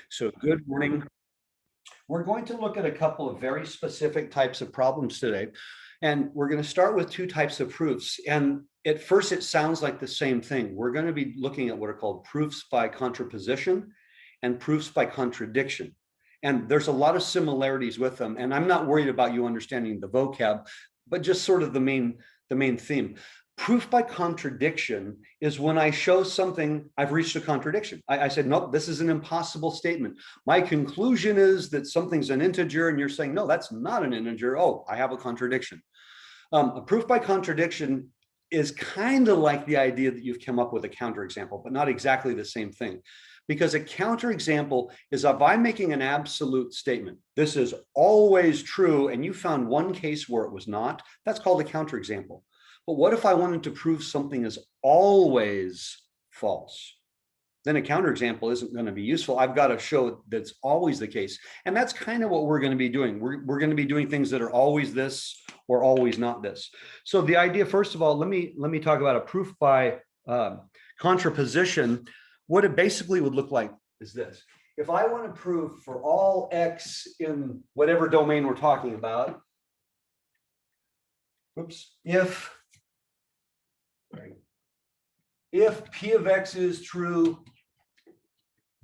So good morning. We're going to look at a couple of very specific types of problems today. And we're going to start with two types of proofs. And at first, it sounds like the same thing. We're going to be looking at what are called proofs by contraposition and proofs by contradiction. And there's a lot of similarities with them. And I'm not worried about you understanding the vocab, but just sort of the main theme. Proof by contradiction is when I show something, I've reached a contradiction. I said, nope, this is an impossible statement. My conclusion is that something's an integer, and you're saying, no, that's not an integer. Oh, I have a contradiction. A proof by contradiction is kind of like the idea that you've come up with a counterexample, but not exactly the same thing. Because a counterexample is if I'm making an absolute statement, this is always true, and you found one case where it was not, that's called a counterexample. But what if I wanted to prove something is always false? Then a counterexample isn't going to be useful. I've got to show that's always the case. And that's kind of what we're going to be doing. We're going to be doing things that are always this or always not this. So the idea, first of all, let me talk about a proof by contraposition. What it basically would look like is this. If I want to prove for all x in whatever domain we're talking about, if P of X is true,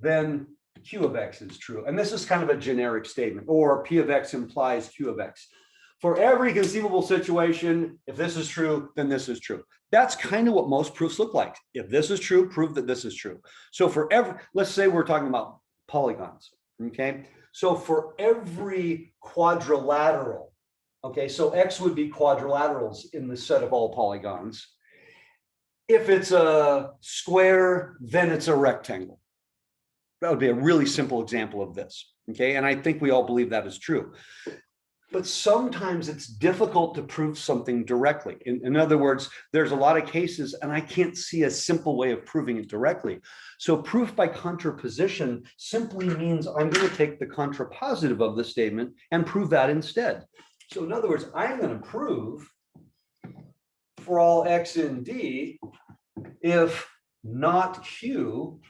then Q of X is true. And this is kind of a generic statement, or P of X implies Q of X. For every conceivable situation, if this is true, then this is true. That's kind of what most proofs look like. If this is true, prove that this is true. So for every, let's say we're talking about polygons, okay? So for every quadrilateral, okay, so X would be quadrilaterals in the set of all polygons. If it's a square, then it's a rectangle. That would be a really simple example of this, okay? And I think we all believe that is true. But sometimes it's difficult to prove something directly. In other words, there's a lot of cases, and I can't see a simple way of proving it directly. So proof by contraposition simply means I'm going to take the contrapositive of the statement and prove that instead. So in other words, I'm going to prove for all x in D, if not Q,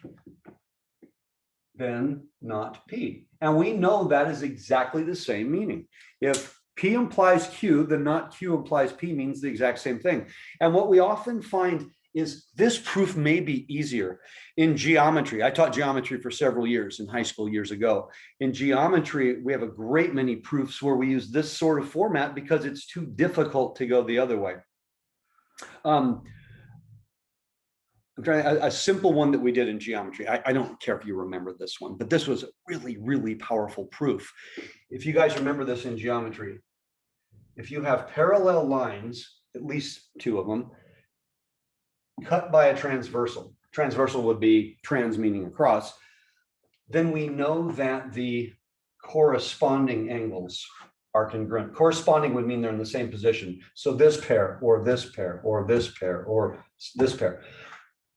then not P. And we know that is exactly the same meaning. If P implies Q, then not Q implies P means the exact same thing. And what we often find is this proof may be easier in geometry. I taught geometry for several years in high school years ago. In geometry, we have a great many proofs where we use this sort of format because it's too difficult to go the other way. I'm trying a simple one that we did in geometry. I don't care if you remember this one, but this was a really, really powerful proof. If you guys remember this in geometry, if you have parallel lines, at least two of them, cut by a transversal would be trans meaning across, then we know that the corresponding angles are congruent. Corresponding would mean they're in the same position. So this pair, or this pair, or this pair, or this pair.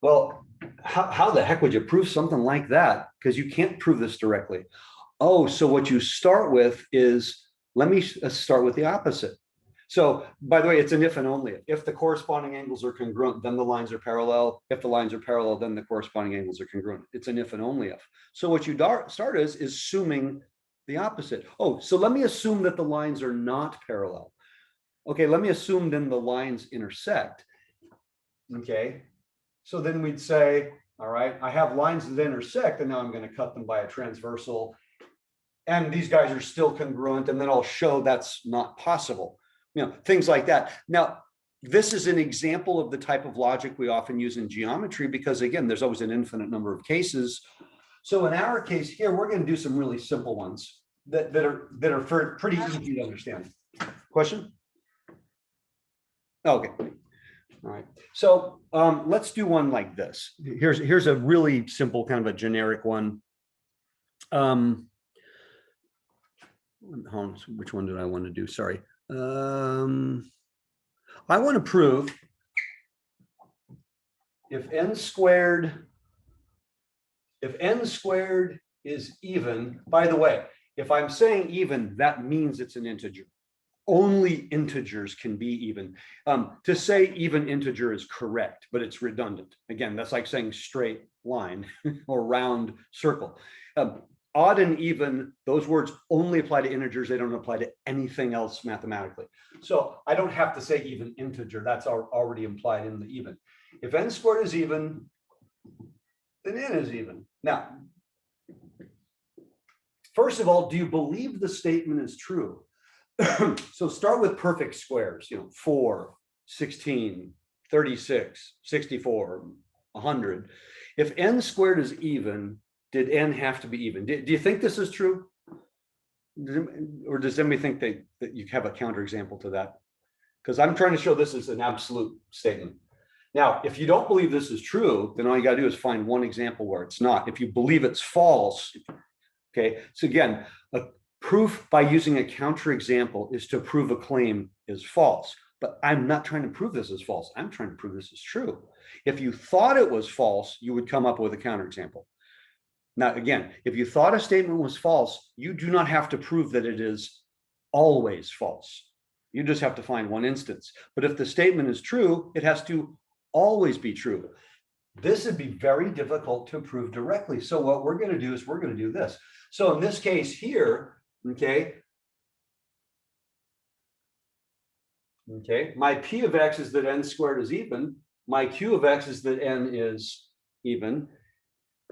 Well, how the heck would you prove something like that? Because you can't prove this directly. Oh, so what you start with is, let me start with the opposite. So by the way, it's an if and only if. If the corresponding angles are congruent, then the lines are parallel. If the lines are parallel, then the corresponding angles are congruent. It's an if and only if. So what you start is assuming the opposite. Oh, so let me assume that the lines are not parallel. Okay, let me assume then the lines intersect. Okay, so then we'd say, all right, I have lines that intersect, and now I'm going to cut them by a transversal. And these guys are still congruent, and then I'll show that's not possible. You know, things like that. Now, this is an example of the type of logic we often use in geometry because, again, there's always an infinite number of cases. So in our case here, we're going to do some really simple ones that are pretty easy to understand. Question? Okay. All right. So let's do one like this. Here's a really simple kind of a generic one. Which one did I want to do? Sorry. I want to prove if n squared is even, by the way, if I'm saying even, that means it's an integer. Only integers can be even. To say even integer is correct, but it's redundant. Again, that's like saying straight line or round circle. odd and even, those words only apply to integers. They don't apply to anything else mathematically. So I don't have to say even integer. That's already implied in the even. If n squared is even, then n is even. Now, first of all, do you believe the statement is true? So start with perfect squares, 4, 16, 36, 64, 100. If n squared is even, did n have to be even? Do you think this is true? Or does anybody think that you have a counterexample to that? Because I'm trying to show this as an absolute statement. Now, if you don't believe this is true, then all you got to do is find one example where it's not. If you believe it's false, okay, so again, a proof by using a counterexample is to prove a claim is false. But I'm not trying to prove this is false. I'm trying to prove this is true. If you thought it was false, you would come up with a counterexample. Now, again, if you thought a statement was false, you do not have to prove that it is always false. You just have to find one instance. But if the statement is true, it has to always be true. This would be very difficult to prove directly. So what we're going to do is we're going to do this. So in this case here, okay, my P of X is that n squared is even. My Q of X is that n is even.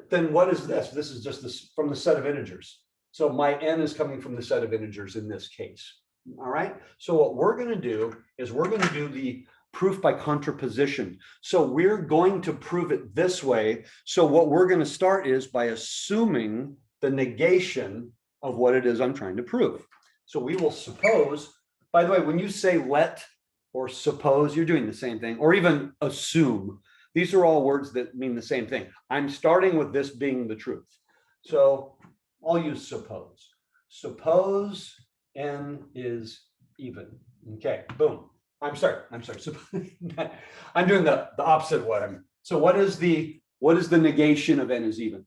Then what is this? This is just this from the set of integers. So my n is coming from the set of integers in this case. All right. So what we're going to do is we're going to do the proof by contraposition. So we're going to prove it this way. So what we're going to start is by assuming the negation of what it is I'm trying to prove. So we will suppose, by the way, when you say let or suppose, you're doing the same thing, or even assume. These are all words that mean the same thing. I'm starting with this being the truth. So I'll use suppose. Suppose n is even. Okay, boom. I'm sorry. I'm doing the opposite of what I'm. So what is the negation of n is even?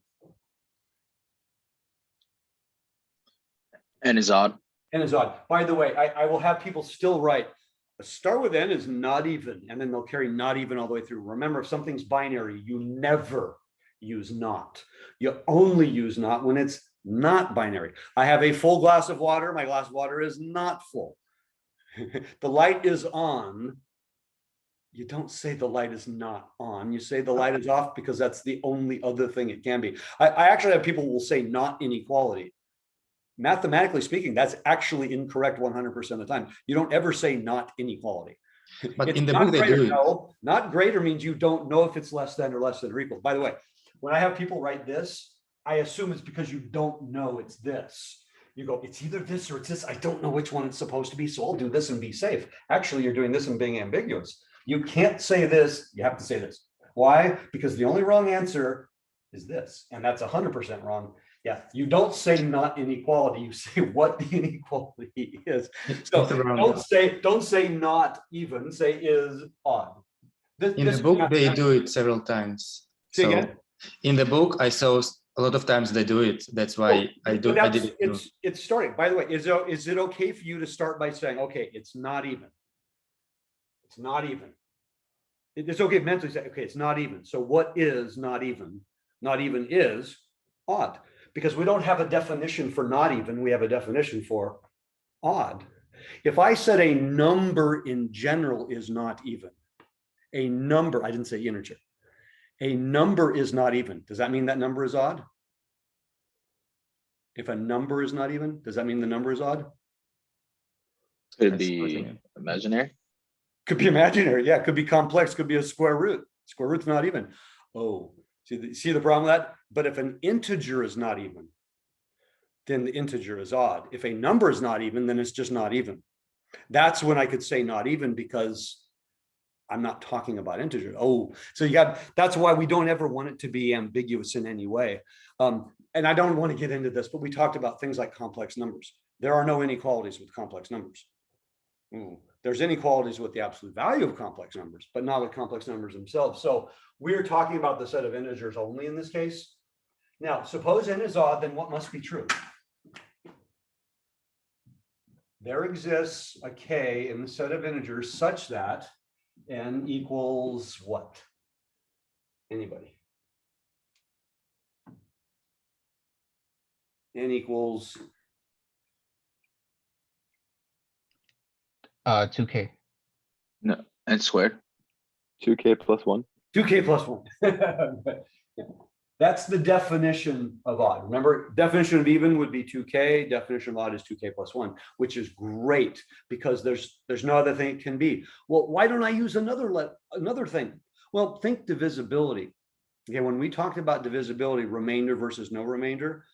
N is odd. N is odd. By the way, I will have people still write, start with n is not even, and then they'll carry not even all the way through. Remember, if something's binary, you never use not. You only use not when it's not binary. I have a full glass of water. My glass of water is not full. The light is on. You don't say the light is not on. You say the light is off because that's the only other thing it can be. I actually have people who will say not inequality. Mathematically speaking, that's actually incorrect 100% of the time. You don't ever say not inequality. But It's in the not book they greater. do it. No, not greater means you don't know if it's less than or less than or equal. By the way, when I have people write this, I assume it's because you don't know it's this. You go, it's either this or it's this. I don't know which one it's supposed to be, so I'll do this and be safe. Actually, you're doing this and being ambiguous. You can't say this, you have to say this. Why? Because the only wrong answer is this, and that's 100% wrong. Yeah, you don't say not inequality, you say what the inequality is. So don't say not even, say is odd. In the book, they do it several times. Say So again? in the book, I saw a lot of times they do it. That's why I did it too. It's starting. By the way, is it okay for you to start by saying, okay, it's not even. It's not even. It's okay mentally say, okay, it's not even. So what is not even? Not even is odd. Because we don't have a definition for not even, we have a definition for odd. If I said a number in general is not even, a number, I didn't say integer, a number is not even, does that mean that number is odd? If a number is not even, does that mean the number is odd? Could it be imaginary? Could be imaginary, yeah, could be complex, could be a square root. Square root's not even. Oh, see the problem with that? But if an integer is not even, then the integer is odd. If a number is not even, then it's just not even. That's when I could say not even, because I'm not talking about integer. Oh, so that's why we don't ever want it to be ambiguous in any way. And I don't want to get into this, but we talked about things like complex numbers. There are no inequalities with complex numbers. There's inequalities with the absolute value of complex numbers, but not with complex numbers themselves. So we're talking about the set of integers only in this case. Now, suppose n is odd, then what must be true? There exists a k in the set of integers such that n equals what? Anybody? n equals 2K. No, n squared. 2K plus 1. 2K plus 1. That's the definition of odd. Remember, definition of even would be 2K, definition of odd is 2K plus 1, which is great because there's no other thing it can be. Well, why don't I use another thing? Well, think divisibility. Okay, when we talked about divisibility, remainder versus no remainder.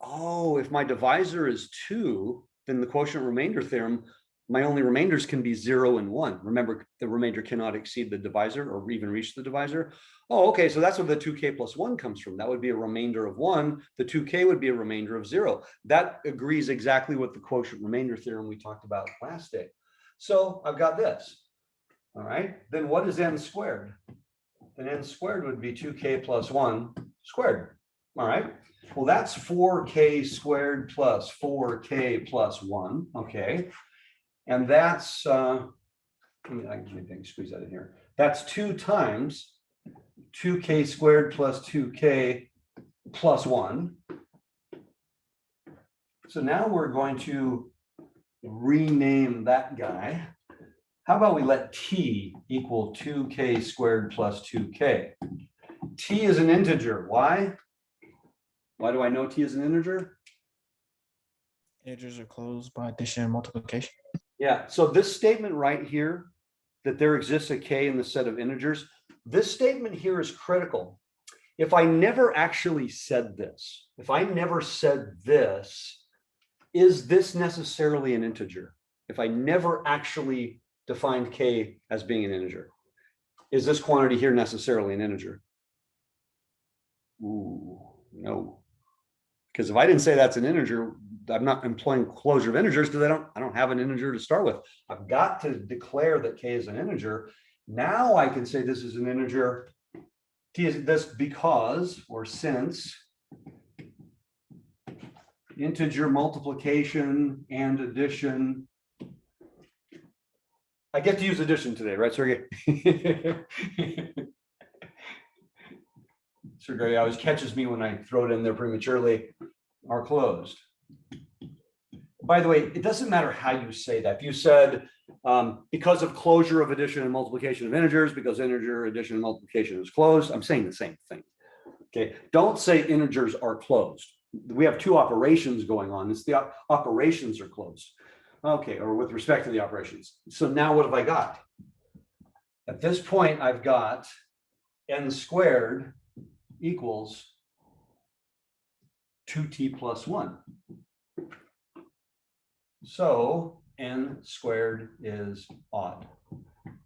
Oh, if my divisor is 2, then the quotient remainder theorem, my only remainders can be 0 and 1. Remember, the remainder cannot exceed the divisor or even reach the divisor. Oh, okay, so that's where the 2K plus 1 comes from. That would be a remainder of 1. The 2K would be a remainder of 0. That agrees exactly with the quotient remainder theorem we talked about last day. So I've got this. All right, then what is n squared? Then n squared would be 2K plus 1 squared. All right, well, that's 4K squared plus 4K plus 1. Okay. And that's, I can squeeze that in here. That's 2 times 2K squared plus 2K plus 1. So now we're going to rename that guy. How about we let T equal 2K squared plus 2K? T is an integer. Why? Why do I know T is an integer? Integers are closed by addition and multiplication. Yeah, so this statement right here, that there exists a K in the set of integers, this statement here is critical. If I never actually said this, if I never said this, is this necessarily an integer? If I never actually defined K as being an integer, is this quantity here necessarily an integer? Ooh, no. Because if I didn't say that's an integer, I'm not employing closure of integers because I don't have an integer to start with. I've got to declare that K is an integer. Now I can say this is an integer. T is this because or since integer multiplication and addition. I get to use addition today, right, Sergey? Sergey always catches me when I throw it in there prematurely. Are closed. By the way, it doesn't matter how you say that. If you said because of closure of addition and multiplication of integers, because integer addition and multiplication is closed, I'm saying the same thing. Okay, don't say integers are closed. We have 2 operations going on. It's the operations are closed. Okay, or with respect to the operations. So now what have I got? At this point, I've got n squared equals 2t plus 1. So n squared is odd.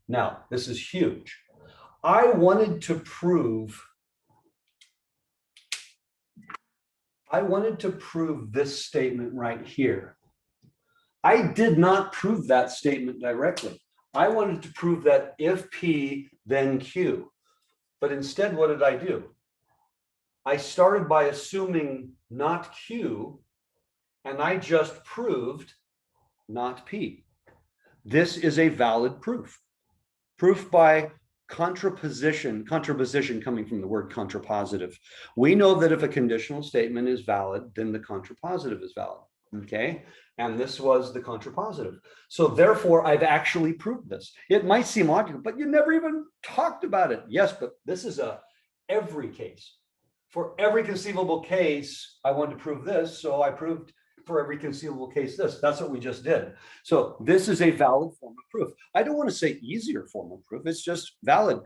Now, this is huge. I wanted to prove this statement right here. I did not prove that statement directly. I wanted to prove that if P, then Q. But instead, what did I do? I started by assuming not Q, and I just proved not P. This is a valid proof. Proof by contraposition coming from the word contrapositive. We know that if a conditional statement is valid, then the contrapositive is valid. Okay, and this was the contrapositive. So therefore, I've actually proved this. It might seem odd, but you never even talked about it. Yes, but this is every case. For every conceivable case, I wanted to prove this, so I proved for every conceivable case this. That's what we just did. So this is a valid form of proof. I don't want to say easier form of proof. It's just valid.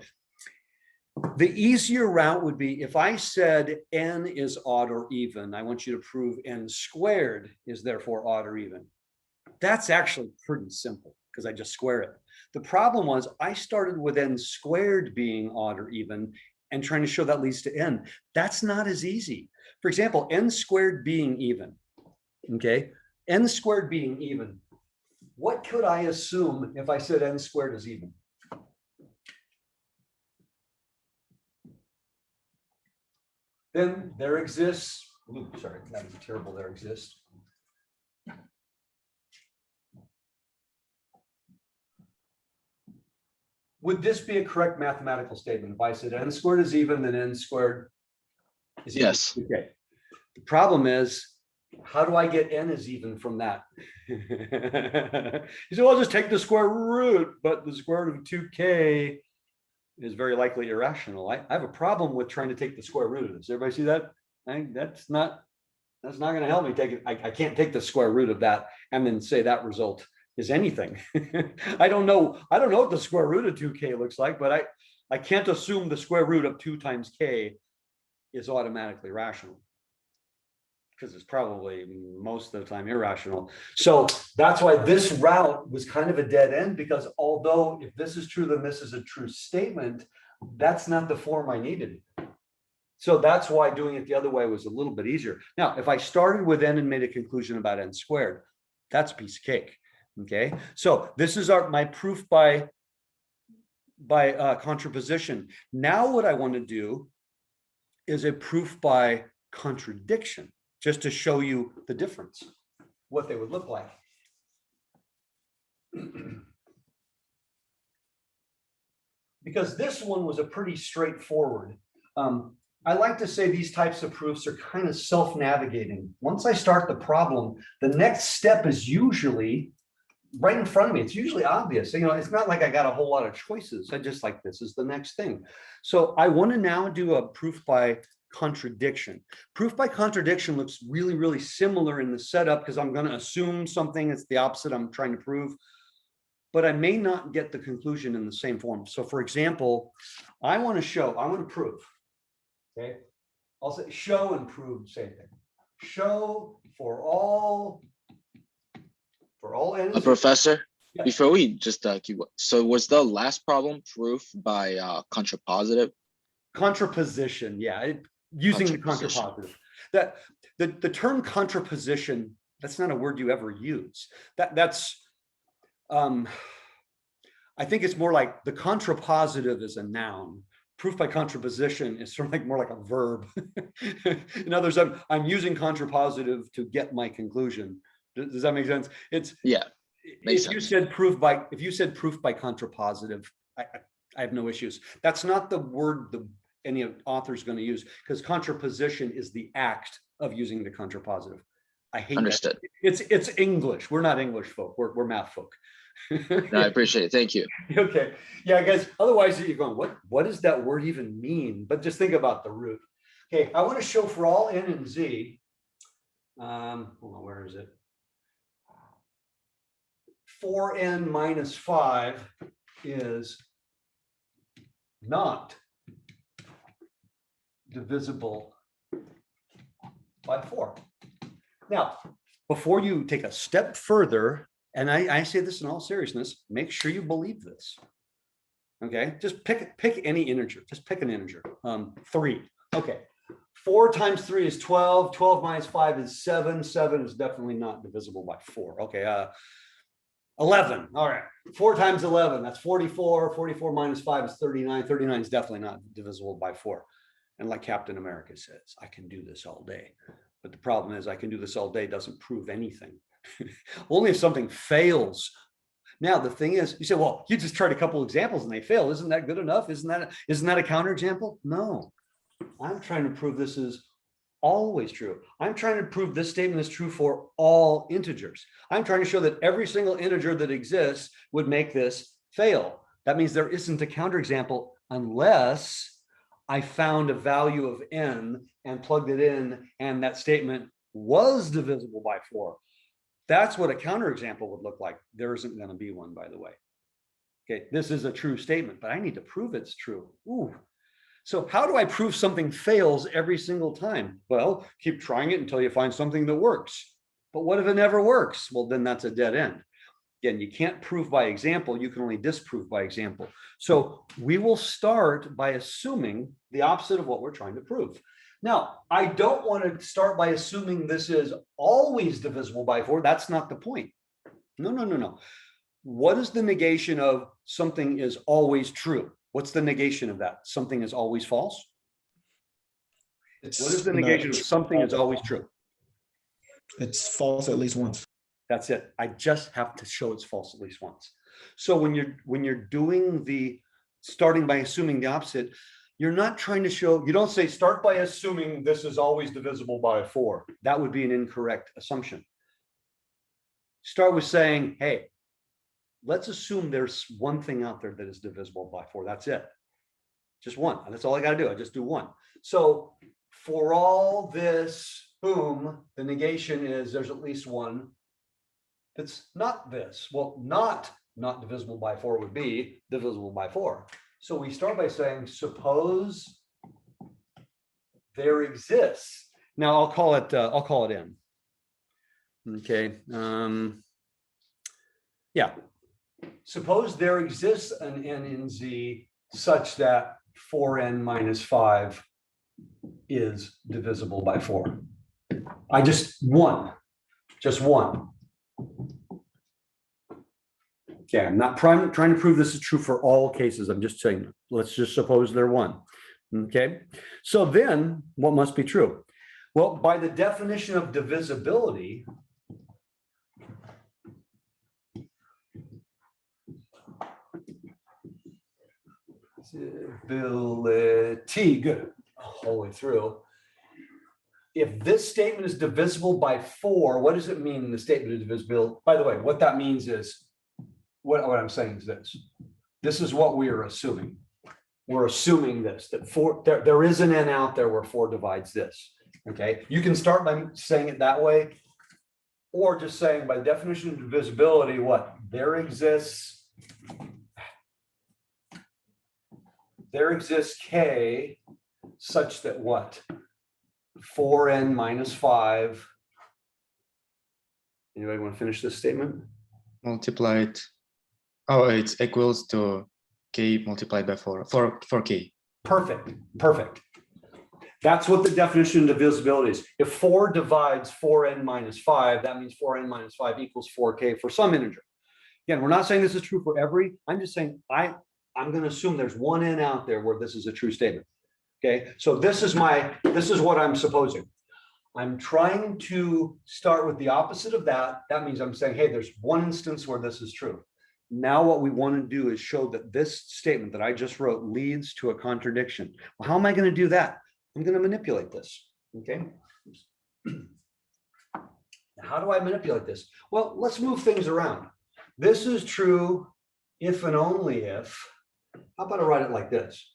The easier route would be if I said n is odd or even, I want you to prove n squared is therefore odd or even. That's actually pretty simple because I just square it. The problem was I started with n squared being odd or even and trying to show that leads to n. That's not as easy. For example, n squared being even, okay? N squared being even. What could I assume if I said n squared is even? Then there exists, sorry, that was terrible, there exists. Would this be a correct mathematical statement? If I said n squared is even, then n squared is even? Yes. Okay. The problem is how do I get n is even from that? You say, well, just take the square root, but the square root of 2k is very likely irrational. I have a problem with trying to take the square root of this. Everybody see that? That's not going to help me take it. I can't take the square root of that and then say that result is anything. I don't know what the square root of 2k looks like, but I can't assume the square root of 2 times k is automatically rational, because it's probably most of the time irrational. So that's why this route was kind of a dead end, because although if this is true, then this is a true statement, that's not the form I needed. So that's why doing it the other way was a little bit easier. Now, if I started with n and made a conclusion about n squared, that's a piece of cake. Okay, so this is my proof by contraposition. Now what I want to do is a proof by contradiction, just to show you the difference, what they would look like. Because this one was a pretty straightforward. I like to say these types of proofs are kind of self-navigating. Once I start the problem, the next step is usually right in front of me. It's usually obvious. You know, it's not like I got a whole lot of choices. I just like, this is the next thing. So I want to now do a proof by contradiction. Proof by contradiction looks really, really similar in the setup, because I'm going to assume something is the opposite I'm trying to prove, but I may not get the conclusion in the same form. So for example, I want to prove. Okay, I'll say show and prove, same thing. Show for all n. Professor, Yeah. before we just so was the last problem proof by contrapositive? Contraposition, yeah, using the Contraposition. contrapositive. That the term contraposition, that's not a word you ever use. That's I think it's more like the contrapositive is a noun. Proof by contraposition is sort of like more like a verb. In other words, I'm using contrapositive to get my conclusion. Does that make sense? It's Yeah. if you said proof by contrapositive, I have no issues. That's not the word any author is going to use, because contraposition is the act of using the contrapositive. I hate Understood. that. It's English. We're not English folk. We're math folk. No, I appreciate it. Thank you. Okay. Yeah, guys. Otherwise, you're going, what does that word even mean? But just think about the root. Okay, I want to show for all n and z. Hold on, where is it? 4n minus 5 is not divisible by 4. Now, before you take a step further, and I say this in all seriousness, make sure you believe this. Okay, just pick any integer. Just pick an integer. 3. Okay, 4 times 3 is 12. 12 minus 5 is 7. 7 is definitely not divisible by 4. Okay, 11. All right, 4 times 11, that's 44. 44 minus 5 is 39. 39 is definitely not divisible by 4. And like Captain America says, I can do this all day. But the problem is, I can do this all day doesn't prove anything. Only if something fails. Now, the thing is, you say, well, you just tried a couple examples and they fail. Isn't that good enough? Isn't that a counterexample? No, I'm trying to prove this is always true. I'm trying to prove this statement is true for all integers. I'm trying to show that every single integer that exists would make this fail. That means there isn't a counterexample unless I found a value of n and plugged it in, and that statement was divisible by 4. That's what a counterexample would look like. There isn't going to be one, by the way. Okay, this is a true statement, but I need to prove it's true. Ooh. So how do I prove something fails every single time? Well, keep trying it until you find something that works. But what if it never works? Well, then that's a dead end. Again, you can't prove by example. You can only disprove by example. So we will start by assuming the opposite of what we're trying to prove. Now, I don't want to start by assuming this is always divisible by 4. That's not the point. No. What is the negation of something is always true? What's the negation of that? Something is always false? What is the negation of something is always true? It's false at least once. That's it. I just have to show it's false at least once. So when you're doing the starting by assuming the opposite, you're not trying to show, you don't say start by assuming this is always divisible by 4. That would be an incorrect assumption. Start with saying, hey, let's assume there's one thing out there that is divisible by 4. That's it. Just one. That's all I got to do. I just do one. So for all this, boom, the negation is there's at least one that's not this. Well, not divisible by 4 would be divisible by 4. So we start by saying, suppose there exists. Now I'll call it n. Okay. Yeah. Suppose there exists an n in Z such that 4n minus 5 is divisible by 4. I just one. Okay, I'm not trying to prove this is true for all cases. I'm just saying, let's just suppose they're one. Okay, so then what must be true? Well, by the definition of divisibility, good, all the way through. If this statement is divisible by 4, what does it mean in the statement of divisibility? By the way, what that means is, what I'm saying is this. This is what we are assuming. We're assuming this, that 4, there is an n out there where 4 divides this. Okay, you can start by saying it that way, or just saying by definition of divisibility, what? There exists k such that what? 4n minus 5. Anybody want to finish this statement? Multiplied. Oh, it's equals to k multiplied by 4 for k. Perfect. That's what the definition of divisibility is. If 4 divides 4n minus 5, that means 4n minus 5 equals 4k for some integer. Again, we're not saying this is true for every. I'm just saying I'm going to assume there's one n out there where this is a true statement. Okay, so this is what I'm supposing. I'm trying to start with the opposite of that. That means I'm saying, hey, there's one instance where this is true. Now what we want to do is show that this statement that I just wrote leads to a contradiction. Well, how am I going to do that? I'm going to manipulate this. Okay. How do I manipulate this? Well, let's move things around. This is true if and only if. How about I write it like this?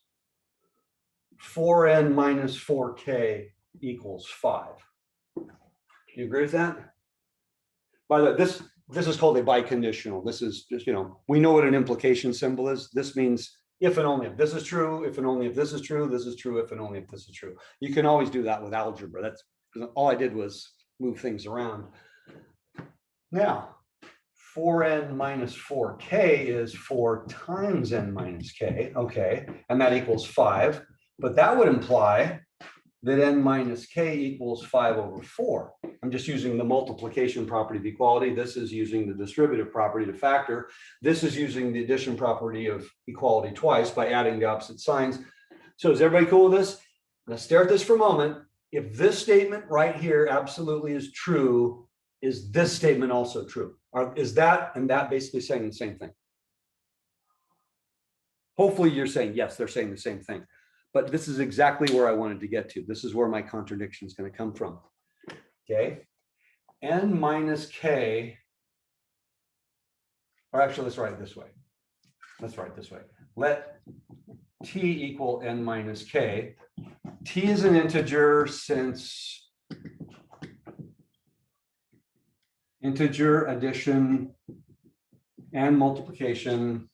4n minus 4k equals 5. Do you agree with that? By the way, this is called a biconditional. This is just, we know what an implication symbol is. This means if and only if this is true, if and only if this is true, this is true, if and only if this is true. You can always do that with algebra. That's all I did was move things around. Now, 4n minus 4k is 4 times n minus k. Okay, and that equals 5. But that would imply that n minus k equals 5 over 4. I'm just using the multiplication property of equality. This is using the distributive property to factor. This is using the addition property of equality twice by adding the opposite signs. So is everybody cool with this? Let's stare at this for a moment. If this statement right here absolutely is true, is this statement also true? Or is that and that basically saying the same thing? Hopefully you're saying, yes, they're saying the same thing. But this is exactly where I wanted to get to. This is where my contradiction is going to come from. Okay. N minus k, or actually, let's write it this way. Let t equal n minus k. T is an integer since integer addition and multiplication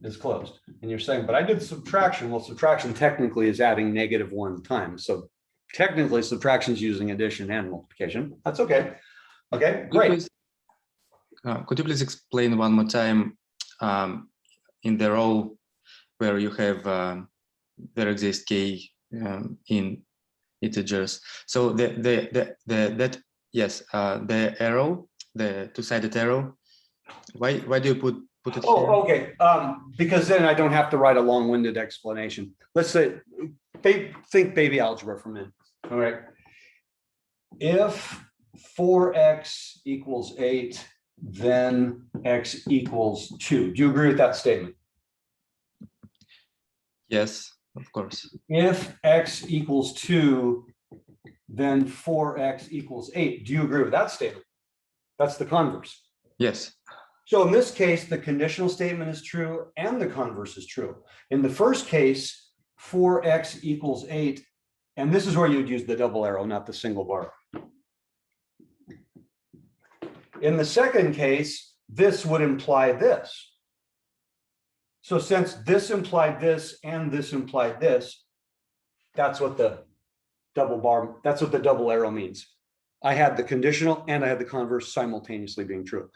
is closed. And you're saying, but I did subtraction. Well, subtraction technically is adding -1 times. So technically subtraction is using addition and multiplication. That's okay. Okay, great. Could you please explain one more time in the row where you have there exists k in integers. So the arrow, the two-sided arrow. Why do you put it here? Oh, okay. Because then I don't have to write a long-winded explanation. Let's say, think baby algebra for a minute. All right. If 4x equals 8, then x equals 2. Do you agree with that statement? Yes, of course. If x equals 2, then 4x equals 8. Do you agree with that statement? That's the converse. Yes. So in this case, the conditional statement is true and the converse is true. In the first case, 4x equals 8, and this is where you'd use the double arrow, not the single bar. In the second case, this would imply this. So since this implied this and this implied this, that's what the double bar, that's what the double arrow means. I had the conditional and I had the converse simultaneously being true.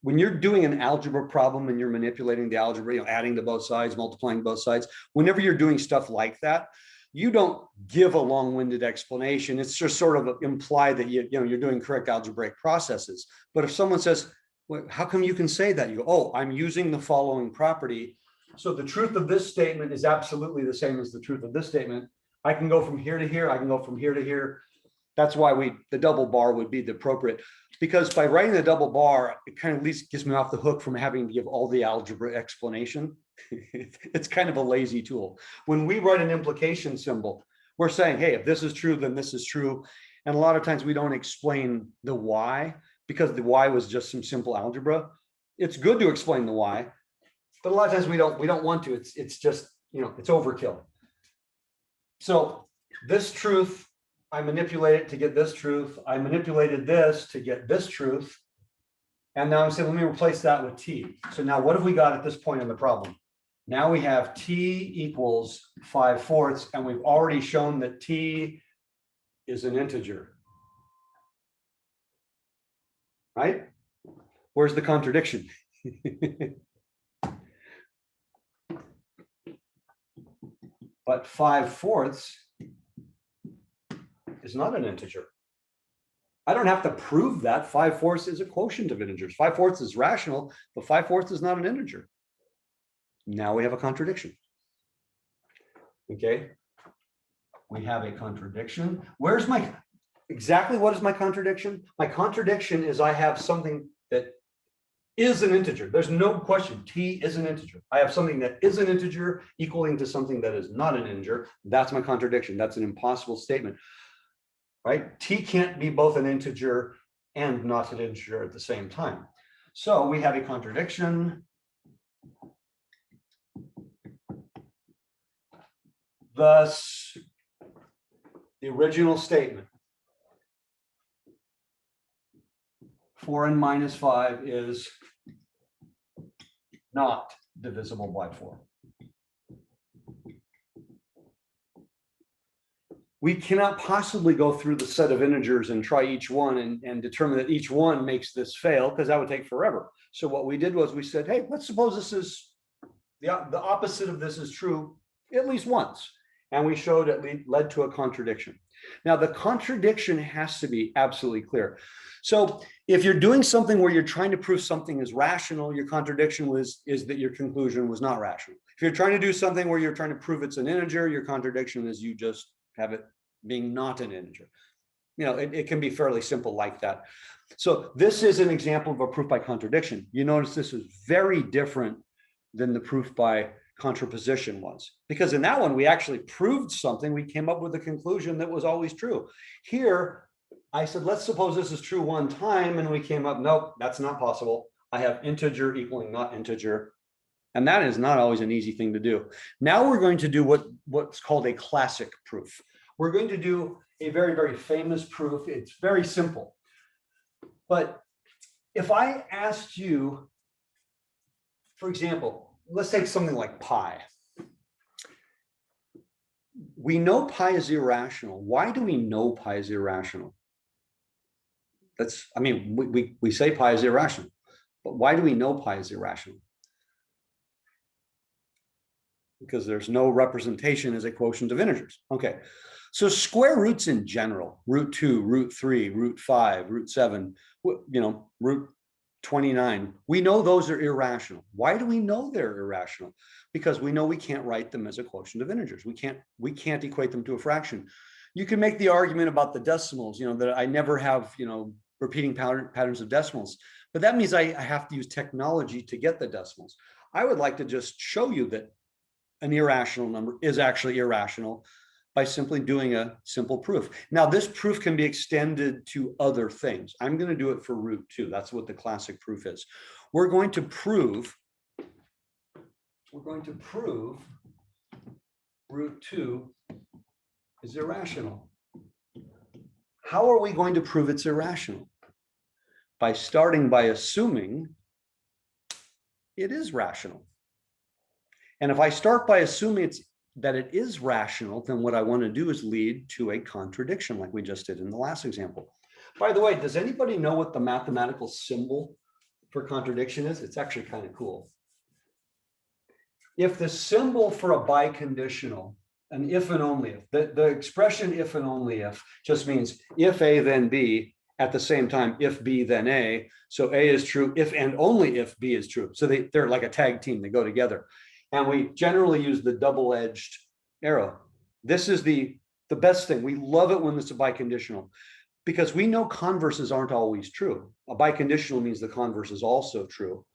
When you're doing an algebra problem and you're manipulating the algebra, you know, adding to both sides, multiplying both sides, whenever you're doing stuff like that, you don't give a long-winded explanation. It's just sort of imply that you're doing correct algebraic processes. But if someone says, well, how come you can say that? You go, oh, I'm using the following property. So the truth of this statement is absolutely the same as the truth of this statement. I can go from here to here. I can go from here to here. That's why the double bar would be the appropriate, because by writing the double bar, it kind of at least gets me off the hook from having to give all the algebra explanation. It's kind of a lazy tool. When we write an implication symbol, we're saying, hey, if this is true, then this is true. And a lot of times we don't explain the why, because the why was just some simple algebra. It's good to explain the why, but a lot of times we don't want to. It's just, you know, it's overkill. So this truth, I manipulate it to get this truth. I manipulated this to get this truth. And now I'm saying, let me replace that with t. So now what have we got at this point in the problem? Now we have t equals 5/4, and we've already shown that t is an integer. Right? Where's the contradiction? But 5/4 is not an integer. I don't have to prove that 5/4 is a quotient of integers. 5/4 is rational, but 5/4 is not an integer. Now we have a contradiction. Okay. We have a contradiction. Where's my, exactly what is my contradiction? My contradiction is I have something that is an integer. There's no question, t is an integer. I have something that is an integer equaling to something that is not an integer. That's my contradiction. That's an impossible statement. Right? T can't be both an integer and not an integer at the same time. So we have a contradiction. Thus, the original statement, 4n minus 5 is not divisible by 4. We cannot possibly go through the set of integers and try each one and determine that each one makes this fail, because that would take forever. So what we did was we said, hey, let's suppose this is the opposite of this is true at least once. And we showed it led to a contradiction. Now the contradiction has to be absolutely clear. So if you're doing something where you're trying to prove something is rational, your contradiction is that your conclusion was not rational. If you're trying to do something where you're trying to prove it's an integer, your contradiction is you just have it being not an integer. You know, it can be fairly simple like that. So this is an example of a proof by contradiction. You notice this is very different than the proof by contraposition was, because in that one we actually proved something. We came up with a conclusion that was always true. Here I said, let's suppose this is true one time, and we came up, nope, that's not possible. I have integer equaling not integer. And that is not always an easy thing to do. Now we're going to do what's called a classic proof. We're going to do a very, very famous proof. It's very simple. But if I asked you, for example, let's take something like pi. We know pi is irrational. Why do we know pi is irrational? That's, I mean, we say pi is irrational, but why do we know pi is irrational? Because there's no representation as a quotient of integers. Okay, so square roots in general, root 2, root 3, root 5, root 7, you know, root 29, we know those are irrational. Why do we know they're irrational? Because we know we can't write them as a quotient of integers. We can't equate them to a fraction. You can make the argument about the decimals, you know, that I never have, you know, repeating patterns of decimals, but that means I have to use technology to get the decimals. I would like to just show you that an irrational number is actually irrational by simply doing a simple proof. Now, this proof can be extended to other things. I'm going to do it for root 2. That's what the classic proof is. We're going to prove root 2 is irrational. How are we going to prove it's irrational? By starting by assuming it is rational. And if I start by assuming that it is rational, then what I want to do is lead to a contradiction like we just did in the last example. By the way, does anybody know what the mathematical symbol for contradiction is? It's actually kind of cool. If the symbol for a biconditional, an if and only if, the expression if and only if just means if A then B, at the same time if B then A, so A is true if and only if B is true. So they're like a tag team, they go together. And we generally use the double-edged arrow. This is the best thing. We love it when it's a biconditional because we know converses aren't always true. A biconditional means the converse is also true.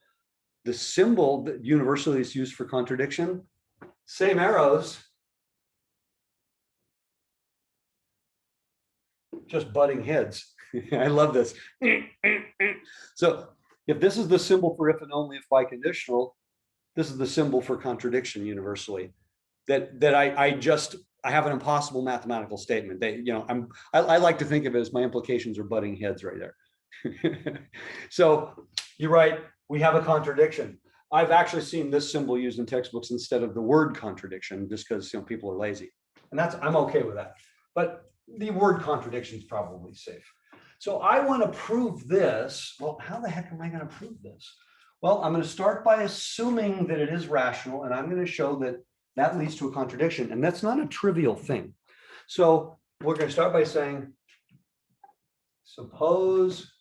The symbol that universally is used for contradiction, same arrows, just butting heads. I love this. So if this is the symbol for if and only if biconditional, this is the symbol for contradiction universally. That I have an impossible mathematical statement. I like to think of it as my implications are butting heads right there. So you're right, we have a contradiction. I've actually seen this symbol used in textbooks instead of the word contradiction, just because people are lazy. And I'm okay with that. But the word contradiction is probably safe. So I want to prove this. Well, how the heck am I going to prove this? Well, I'm going to start by assuming that it is rational, and I'm going to show that that leads to a contradiction. And that's not a trivial thing. So we're going to start by saying, suppose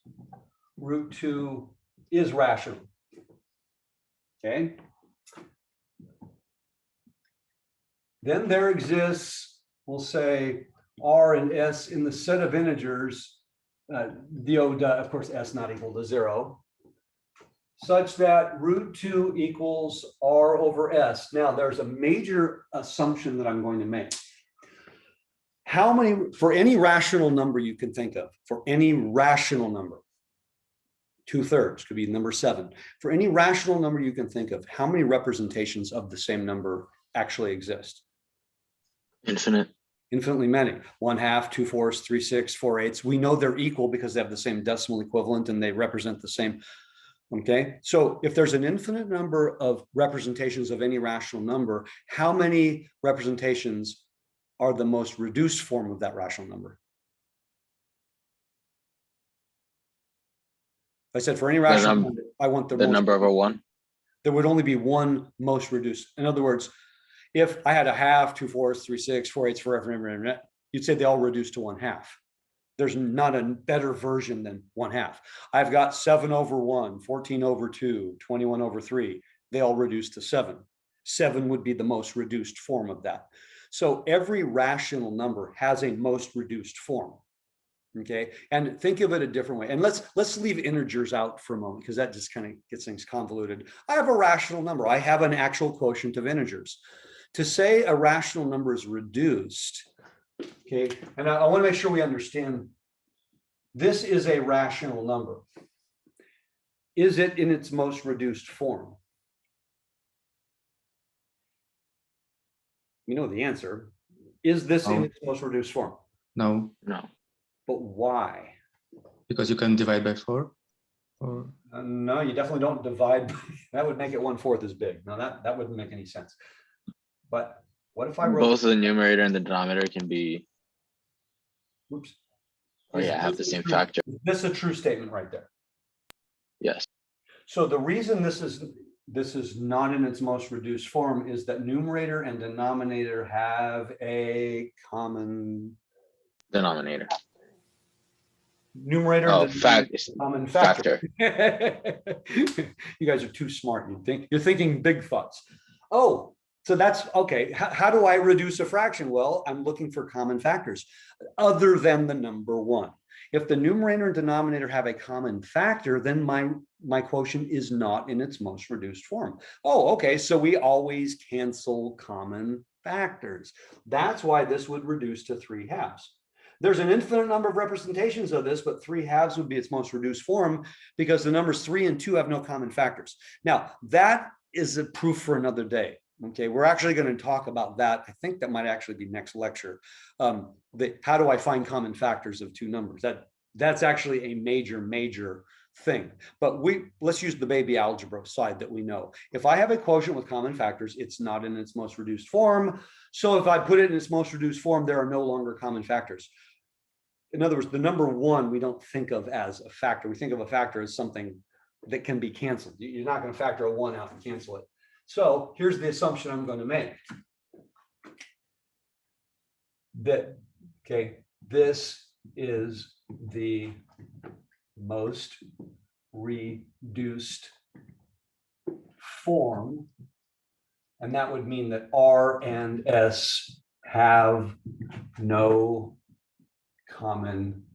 root 2 is rational. Okay. Then there exists, we'll say, R and S in the set of integers, of course, S not equal to 0, such that root 2 equals R over S. Now, there's a major assumption that I'm going to make. How many, for any rational number you can think of, for any rational number, 2/3 could be number 7. For any rational number you can think of, how many representations of the same number actually exist? Infinite. Infinitely many. 1/2, 2/4, 3/6, 4/8. We know they're equal because they have the same decimal equivalent and they represent the same. Okay, so if there's an infinite number of representations of any rational number, how many representations are the most reduced form of that rational number? I said for any rational number, I want the number over 1. There would only be one most reduced. In other words, if I had 1/2, 2/4, 3/6, 4/8 forever, you'd say they all reduce to 1/2. There's not a better version than 1/2. I've got 7/1, 14/2, 21/3. They all reduce to 7. 7 would be the most reduced form of that. So every rational number has a most reduced form. Okay, and think of it a different way. And let's leave integers out for a moment because that just kind of gets things convoluted. I have a rational number. I have an actual quotient of integers. To say a rational number is reduced, okay, and I want to make sure we understand this is a rational number. Is it in its most reduced form? You know the answer. Is this in its most reduced form? No, No. But why? because you can divide by 4. Or No, you definitely don't divide. That would make it 1/4 as big. No, that wouldn't make any sense. But what if I wrote Both the numerator and the denominator can be, oops. have the same factor. Is this a true statement right there? Yes. So the reason this is not in its most reduced form is that numerator and denominator have a common Denominator. numerator. Oh, and denominator, common factor. You guys are too smart. You're thinking big thoughts. Oh, So that's okay. How do I reduce a fraction? Well, I'm looking for common factors other than the number one. If the numerator and denominator have a common factor, then my quotient is not in its most reduced form. Oh, okay. So we always cancel common factors. That's why this would reduce to 3/2. There's an infinite number of representations of this, but 3/2 would be its most reduced form because the numbers 3 and 2 have no common factors. Now, that is a proof for another day. Okay, we're actually going to talk about that. I think that might actually be next lecture. How do I find common factors of two numbers? That's actually a major thing. But let's use the baby algebra side that we know. If I have a quotient with common factors, it's not in its most reduced form. So if I put it in its most reduced form, there are no longer common factors. In other words, the number one we don't think of as a factor. We think of a factor as something that can be canceled. You're not going to factor a 1 out and cancel it. So here's the assumption I'm going to make. That, okay, this is the most reduced form. And that would mean that R and S have no common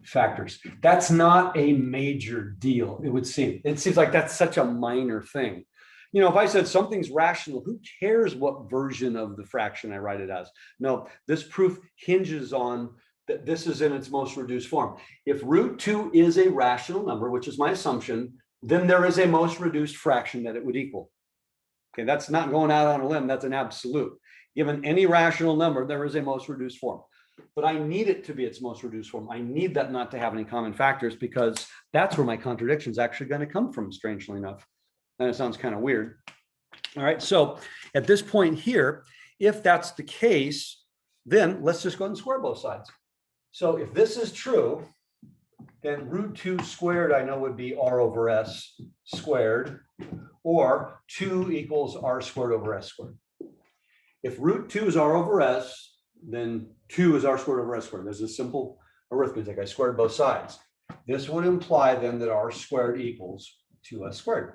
factors. That's not a major deal, it would seem. It seems like that's such a minor thing. You know, if I said something's rational, who cares what version of the fraction I write it as? No, this proof hinges on that this is in its most reduced form. If √2 is a rational number, which is my assumption, then there is a most reduced fraction that it would equal. Okay, that's not going out on a limb, that's an absolute. Given any rational number, there is a most reduced form. But I need it to be its most reduced form. I need that not to have any common factors because that's where my contradiction is actually going to come from, strangely enough. And it sounds kind of weird. All right, so at this point here, if that's the case, then let's just go ahead and square both sides. So if this is true, then √2 squared I know would be R over S squared, or 2 equals R squared over S squared. If √2 is R over S, then 2 is R squared over S squared. There's a simple arithmetic. I squared both sides. This would imply then that R squared equals 2S squared.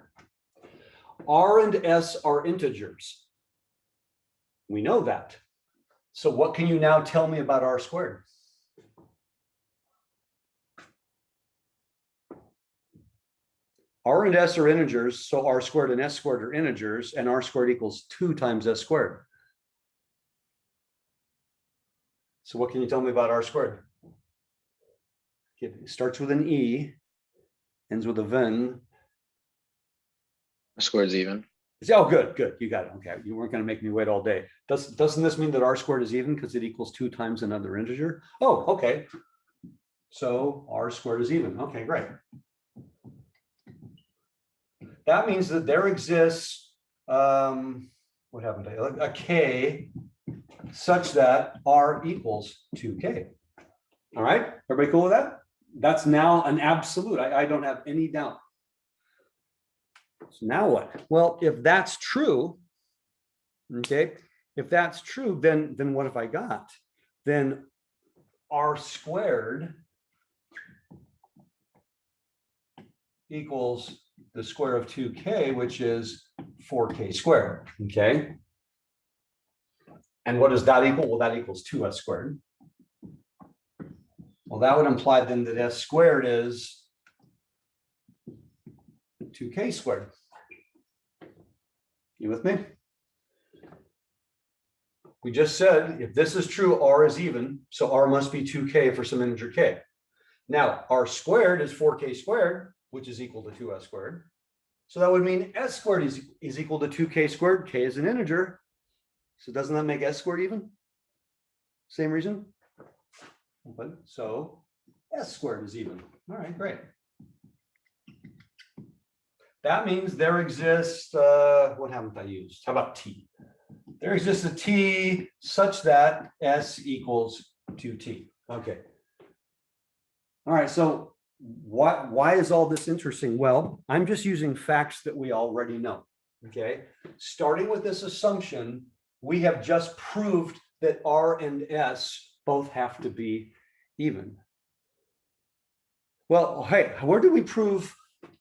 R and S are integers. We know that. So what can you now tell me about R squared? R and S are integers, so R squared and S squared are integers, and R squared equals 2 times S squared. So what can you tell me about R squared? It starts with an E, ends with a VEN. Squared is even. Oh, good. You got it. Okay. You weren't going to make me wait all day. Doesn't this mean that R squared is even because it equals 2 times another integer? Oh, okay. So R squared is even. Okay, great. That means that there exists, what happened to a K such that R equals 2K. All right. Everybody cool with that? That's now an absolute. I don't have any doubt. So now what? Well, if that's true, okay, if that's true, then what have I got? Then R squared equals the square of 2K, which is 4K squared, okay? And what does that equal? Well, that equals 2S squared. Well, that would imply then that S squared is 2K squared. You with me? We just said if this is true, R is even, so R must be 2K for some integer K. Now, R squared is 4K squared, which is equal to 2S squared. So that would mean S squared is equal to 2K squared. K is an integer. So doesn't that make S squared even? Same reason? So S squared is even. All right, great. That means there exists, what haven't I used? How about T? There exists a T such that S equals 2T. Okay. All right, so why is all this interesting? Well, I'm just using facts that we already know, okay? Starting with this assumption, we have just proved that R and S both have to be even. Well, hey, where did we prove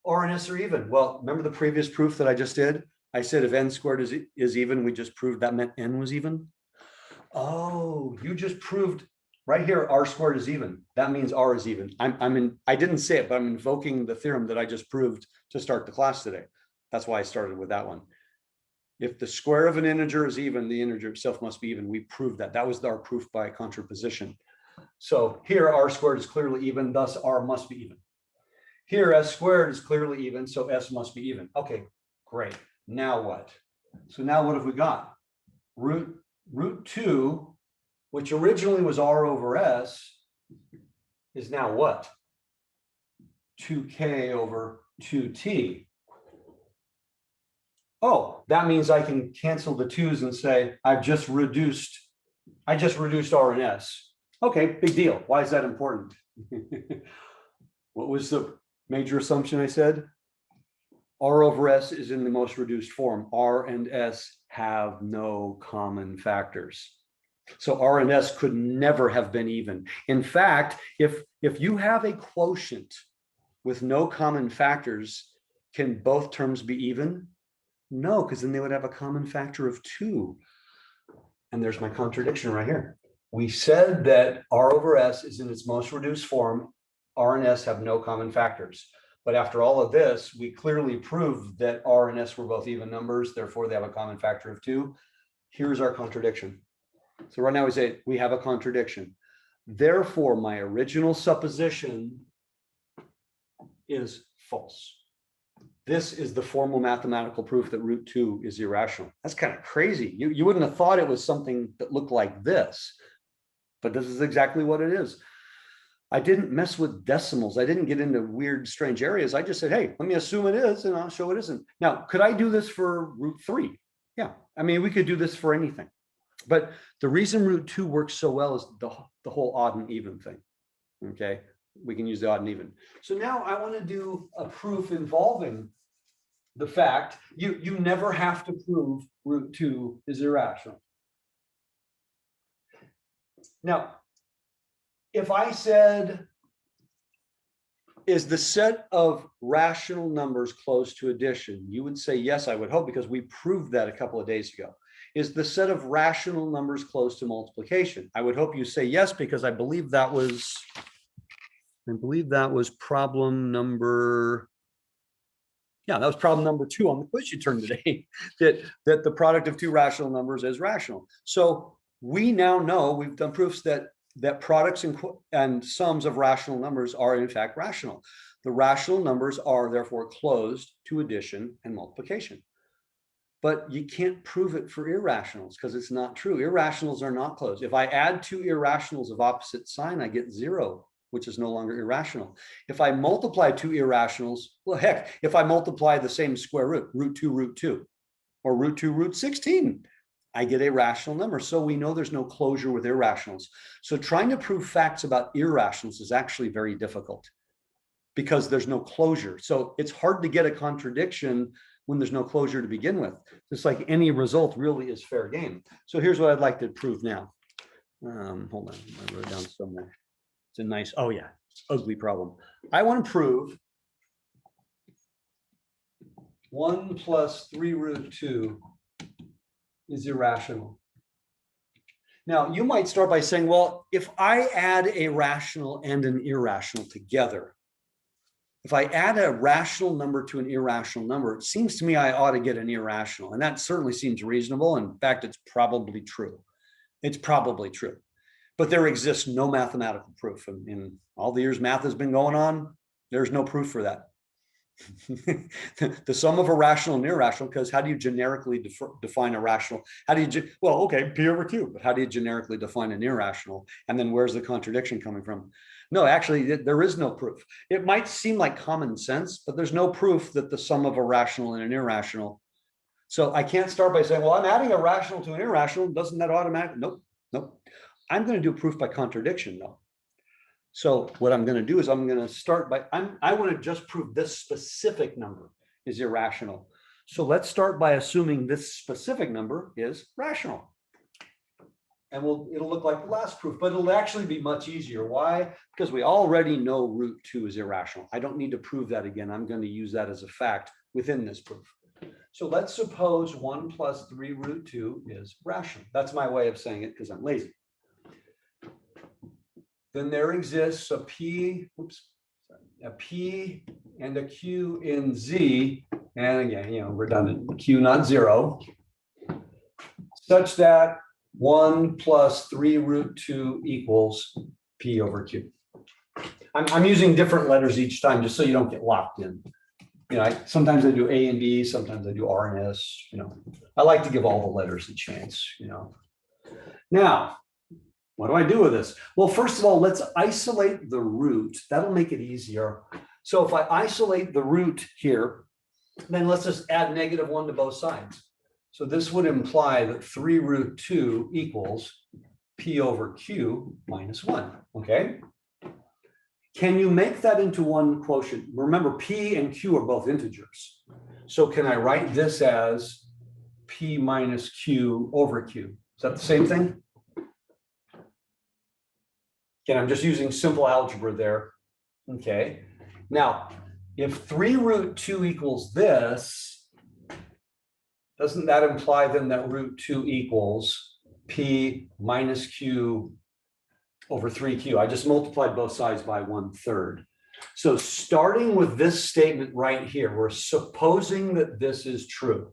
R and S are even? Well, remember the previous proof that I just did? I said if n squared is even, we just proved that meant n was even. Oh, you just proved right here, r squared is even. That means r is even. I didn't say it, but I'm invoking the theorem that I just proved to start the class today. That's why I started with that one. If the square of an integer is even, the integer itself must be even. We proved that. That was our proof by contraposition. So here r squared is clearly even, thus r must be even. Here s squared is clearly even, so s must be even. Okay, great. Now what? So now what have we got? Root 2, which originally was r over s, is now what? 2k over 2t. Oh, that means I can cancel the 2's and say I just reduced r and s. Okay, big deal. Why is that important? What was the major assumption I said? R over S is in the most reduced form. R and S have no common factors. So R and S could never have been even. In fact, if you have a quotient with no common factors, can both terms be even? No, because then they would have a common factor of 2. And there's my contradiction right here. We said that R over S is in its most reduced form. R and S have no common factors. But after all of this, we clearly proved that R and S were both even numbers, therefore they have a common factor of 2. Here's our contradiction. So right now we say we have a contradiction. Therefore, my original supposition is false. This is the formal mathematical proof that root 2 is irrational. That's kind of crazy. You wouldn't have thought it was something that looked like this, but this is exactly what it is. I didn't mess with decimals. I didn't get into weird, strange areas. I just said, hey, let me assume it is, and I'll show it isn't. Now, could I do this for root 3? Yeah, I mean, we could do this for anything. But the reason root 2 works so well is the whole odd and even thing, okay? We can use the odd and even. So now I want to do a proof involving the fact you never have to prove root 2 is irrational. Now, if I said, is the set of rational numbers close to addition? You would say yes, I would hope, because we proved that a couple of days ago. Is the set of rational numbers close to multiplication? I would hope you say yes, because I believe that was problem number, yeah, that was problem number 2 on the quiz you turned today, that the product of 2 rational numbers is rational. So we now know, we've done proofs that products and sums of rational numbers are in fact rational. The rational numbers are therefore closed to addition and multiplication. But you can't prove it for irrationals because it's not true. Irrationals are not closed. If I add 2 irrationals of opposite sign, I get 0, which is no longer irrational. If I multiply 2 irrationals, well, heck, if I multiply the same square root, root 2, or root 2, root 16, I get a rational number. So we know there's no closure with irrationals. So trying to prove facts about irrationals is actually very difficult because there's no closure. So it's hard to get a contradiction when there's no closure to begin with. Just like any result really is fair game. So here's what I'd like to prove now. Hold on, I wrote it down somewhere. It's a nice, oh yeah, ugly problem. I want to prove 1 plus 3 root 2 is irrational. Now, you might start by saying, well, if I add a rational and an irrational together, if I add a rational number to an irrational number, it seems to me I ought to get an irrational. And that certainly seems reasonable. In fact, it's probably true. It's probably true. But there exists no mathematical proof. In all the years math has been going on, there's no proof for that. The sum of a rational and irrational, because how do you generically define a rational? How do you, well, okay, P over Q, but how do you generically define an irrational? And then where's the contradiction coming from? No, actually, there is no proof. It might seem like common sense, but there's no proof that the sum of a rational and an irrational. So I can't start by saying, well, I'm adding a rational to an irrational. Doesn't that automatically? Nope, nope. I'm going to do a proof by contradiction, though. So what I'm going to do is I'm going to start by, I want to just prove this specific number is irrational. So let's start by assuming this specific number is rational. And it'll look like the last proof, but it'll actually be much easier. Why? Because we already know root 2 is irrational. I don't need to prove that again. I'm going to use that as a fact within this proof. So let's suppose 1 plus 3 root 2 is rational. That's my way of saying it because I'm lazy. Then there exists a P, a P and a Q in Z, and again, redundant, Q not 0, such that 1 plus 3 root 2 equals P over Q. I'm using different letters each time just so you don't get locked in. Sometimes I do A and B, sometimes I do R and S, I like to give all the letters a chance, Now, what do I do with this? Well, first of all, let's isolate the root. That'll make it easier. So if I isolate the root here, then let's just add -1 to both sides. So this would imply that 3 root 2 equals P over Q minus 1, okay? Can you make that into one quotient? Remember, P and Q are both integers. So can I write this as P minus Q over Q? Is that the same thing? Again, I'm just using simple algebra there. Okay. Now, if 3 root 2 equals this, doesn't that imply then that root 2 equals P minus Q over 3Q? I just multiplied both sides by 1/3. So starting with this statement right here, we're supposing that this is true.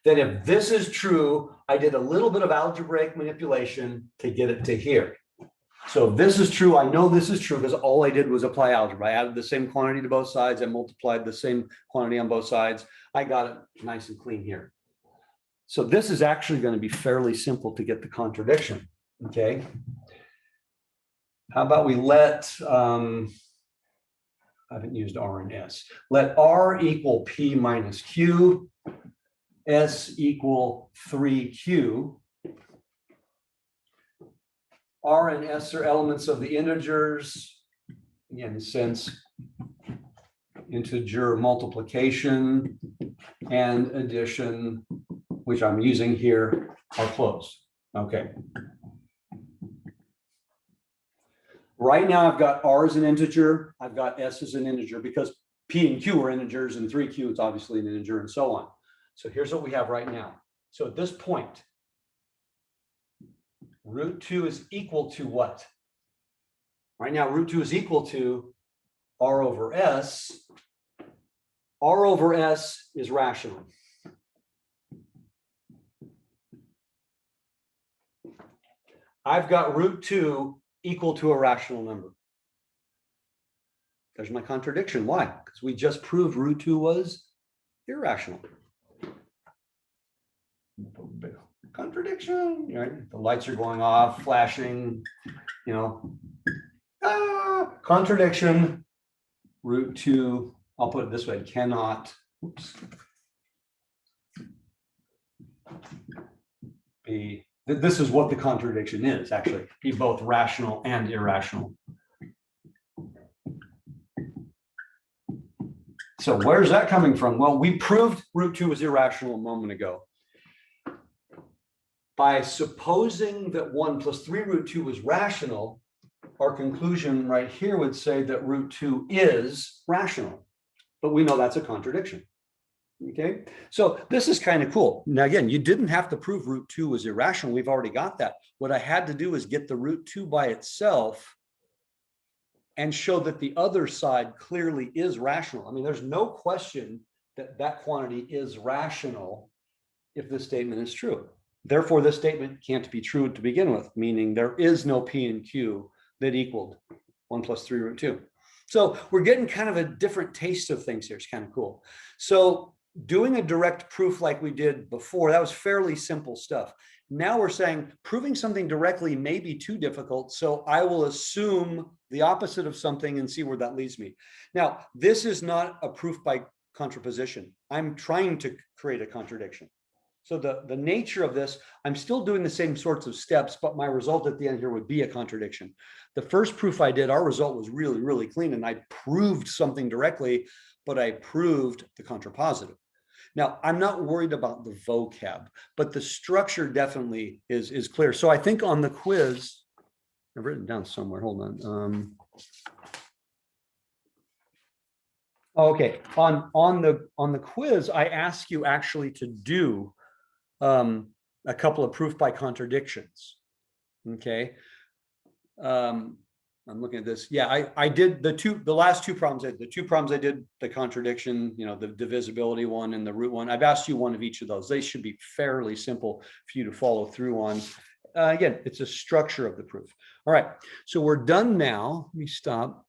Then if this is true, I did a little bit of algebraic manipulation to get it to here. So if this is true, I know this is true because all I did was apply algebra. I added the same quantity to both sides. I multiplied the same quantity on both sides. I got it nice and clean here. So this is actually going to be fairly simple to get the contradiction, okay? How about we let, I haven't used R and S. Let R equal P minus Q, S equal 3Q. R and S are elements of the integers. Again, since integer multiplication and addition, which I'm using here, are closed. Okay. Right now, I've got R as an integer. I've got S as an integer because P and Q are integers and 3Q is obviously an integer and so on. So here's what we have right now. So at this point, root 2 is equal to what? Right now, root 2 is equal to R over S. R over S is rational. I've got root 2 equal to a rational number. There's my contradiction. Why? Because we just proved root 2 was irrational. Contradiction, right? The lights are going off, flashing, contradiction. Root 2, I'll put it this way, cannot be, this is what the contradiction is, actually, be both rational and irrational. So where's that coming from? Well, we proved root 2 was irrational a moment ago. By supposing that 1 plus 3 root 2 was rational, our conclusion right here would say that root 2 is rational. But we know that's a contradiction. Okay, so this is kind of cool. Now, again, you didn't have to prove root 2 was irrational. We've already got that. What I had to do is get the root 2 by itself and show that the other side clearly is rational. I mean, there's no question that that quantity is rational if this statement is true. Therefore, this statement can't be true to begin with, meaning there is no P and Q that equaled 1 plus 3 root 2. So we're getting kind of a different taste of things here. It's kind of cool. So doing a direct proof like we did before, that was fairly simple stuff. Now we're saying proving something directly may be too difficult, so I will assume the opposite of something and see where that leads me. Now, this is not a proof by contraposition. I'm trying to create a contradiction. So the nature of this, I'm still doing the same sorts of steps, but my result at the end here would be a contradiction. The first proof I did, our result was really, really clean, and I proved something directly, but I proved the contrapositive. Now, I'm not worried about the vocab, but the structure definitely is clear. So I think on the quiz, I've written down somewhere, hold on. Okay, on the quiz, I asked you actually to do a couple of proof by contradictions. Okay. I'm looking at this. Yeah, I did the last two problems. The two problems I did, the contradiction, the divisibility one and the root one. I've asked you one of each of those. They should be fairly simple for you to follow through on. Again, it's a structure of the proof. All right, so we're done now. Let me stop.